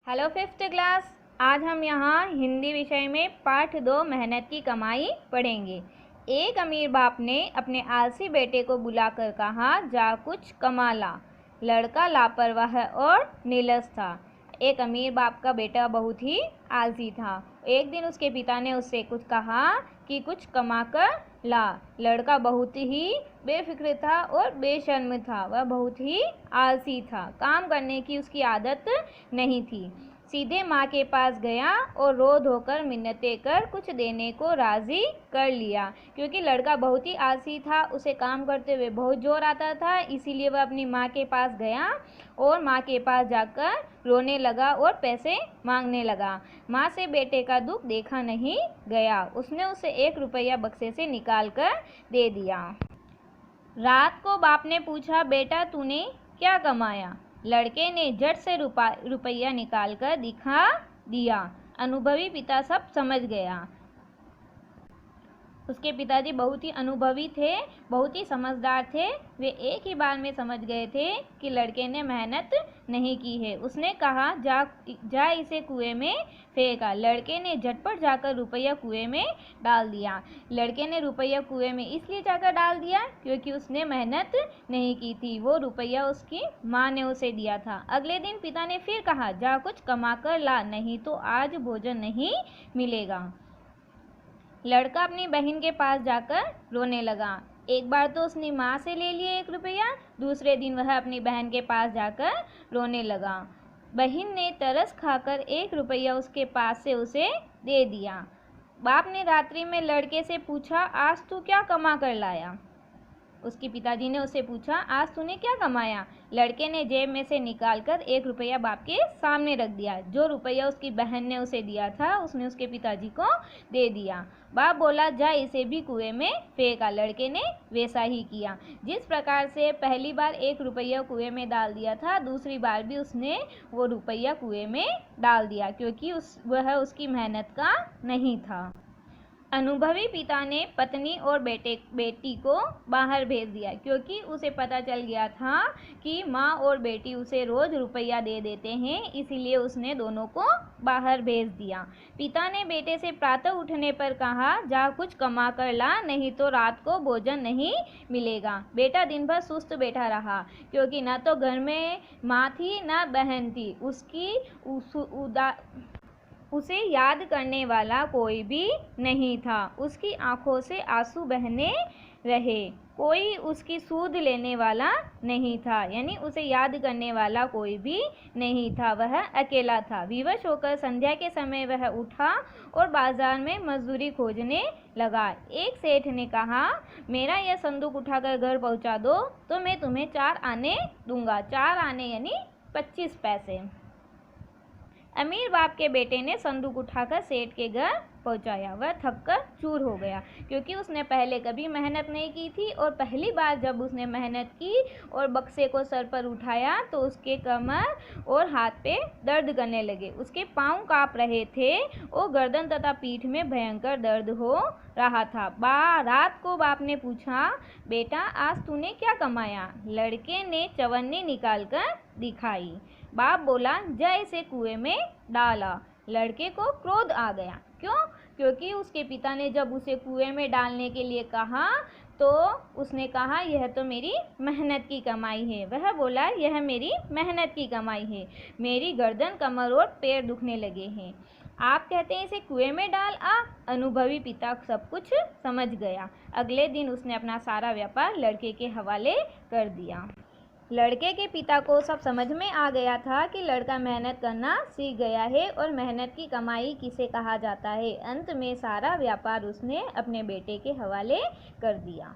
Hello fifth class. आज हम यहाँ हिंदी विषय में पाठ 2 मेहनत की कमाई पढ़ेंगे। एक अमीर बाप ने अपने आलसी बेटे को बुलाकर कहा, जा कुछ कमा ला। लड़का लापरवाह और नीरस था। एक अमीर बाप का बेटा बहुत ही आलसी था। एक दिन उसके पिता ने उससे कुछ कहा कि कुछ कमा कर ला। लड़का बहुत ही बेफिक्र था और बेशर्म था। वह बहुत ही आलसी था। काम करने की उसकी आदत नहीं थी। सीधे माँ के पास गया और रो धोकर मिन्नतें कर कुछ देने को राज़ी कर लिया। क्योंकि लड़का बहुत ही आलसी था, उसे काम करते हुए बहुत जोर आता था, इसीलिए वह अपनी माँ के पास गया और माँ के पास जाकर रोने लगा और पैसे मांगने लगा। माँ से बेटे का दुख देखा नहीं गया। उसने उसे 1 रुपया बक्से से निकाल कर दे दिया। रात को बाप ने पूछा, बेटा तूने क्या कमाया? लड़के ने झट से रुपया निकाल कर दिखा दिया। अनुभवी पिता सब समझ गया। उसके पिताजी बहुत ही अनुभवी थे, बहुत ही समझदार थे। वे एक ही बार में समझ गए थे कि लड़के ने मेहनत नहीं की है। उसने कहा, जा इसे कुएं में फेंका। लड़के ने झटपट जाकर रुपया कुएं में डाल दिया। लड़के ने रुपया कुएं में इसलिए जाकर डाल दिया क्योंकि उसने मेहनत नहीं की थी। वो रुपया उसकी माँ ने उसे दिया था। अगले दिन पिता ने फिर कहा, जा कुछ कमा कर ला, नहीं तो आज भोजन नहीं मिलेगा। लड़का अपनी बहन के पास जाकर रोने लगा। एक बार तो उसने माँ से ले लिया 1 रुपया, दूसरे दिन वह अपनी बहन के पास जाकर रोने लगा। बहन ने तरस खाकर 1 रुपया उसके पास से उसे दे दिया। बाप ने रात्रि में लड़के से पूछा, आज तू क्या कमा कर लाया? उसके पिताजी ने उससे पूछा, आज तूने क्या कमाया? लड़के ने जेब में से निकालकर 1 रुपया बाप के सामने रख दिया। जो रुपया उसकी बहन ने उसे दिया था उसने उसके पिताजी को दे दिया। बाप बोला, जा इसे भी कुएं में फेंका। लड़के ने वैसा ही किया। जिस प्रकार से पहली बार 1 रुपया कुएं में डाल दिया था, दूसरी बार भी उसने वो रुपया कुएं में डाल दिया क्योंकि वह उसकी मेहनत का नहीं था। अनुभवी पिता ने पत्नी और बेटी को बाहर भेज दिया क्योंकि उसे पता चल गया था कि माँ और बेटी उसे रोज रुपया दे देते हैं, इसीलिए उसने दोनों को बाहर भेज दिया। पिता ने बेटे से प्रातः उठने पर कहा, जा कुछ कमा कर ला, नहीं तो रात को भोजन नहीं मिलेगा। बेटा दिन भर सुस्त बैठा रहा क्योंकि न तो घर में माँ थी न बहन थी। उसे याद करने वाला कोई भी नहीं था। उसकी आंखों से आंसू बहने रहे। कोई उसकी सूध लेने वाला नहीं था, यानी उसे याद करने वाला कोई भी नहीं था। वह अकेला था। विवश होकर संध्या के समय वह उठा और बाजार में मजदूरी खोजने लगा। एक सेठ ने कहा, मेरा यह संदूक उठाकर घर पहुंचा दो तो मैं तुम्हें 4 आने दूंगा। 4 आने यानी 25 पैसे। अमीर बाप के बेटे ने संदूक उठाकर सेठ के घर पहुंचाया। वह थककर चूर हो गया क्योंकि उसने पहले कभी मेहनत नहीं की थी और पहली बार जब उसने मेहनत की और बक्से को सर पर उठाया तो उसके कमर और हाथ पे दर्द करने लगे। उसके पाँव कांप रहे थे और गर्दन तथा पीठ में भयंकर दर्द हो रहा था। रात को बाप ने पूछा, बेटा आज तूने क्या कमाया? लड़के ने चवन्नी निकाल कर दिखाई। बाप बोला, जा इसे कुएं में डाला। लड़के को क्रोध आ गया। क्यों? क्योंकि उसके पिता ने जब उसे कुएं में डालने के लिए कहा तो उसने कहा, यह तो मेरी मेहनत की कमाई है। वह बोला, यह मेरी मेहनत की कमाई है, मेरी गर्दन कमर और पैर दुखने लगे हैं। आप कहते हैं इसे कुएं में डाल आ। अनुभवी पिता सब कुछ समझ गया। अगले दिन उसने अपना सारा व्यापार लड़के के हवाले कर दिया। लड़के के पिता को सब समझ में आ गया था कि लड़का मेहनत करना सीख गया है और मेहनत की कमाई किसे कहा जाता है। अंत में सारा व्यापार उसने अपने बेटे के हवाले कर दिया।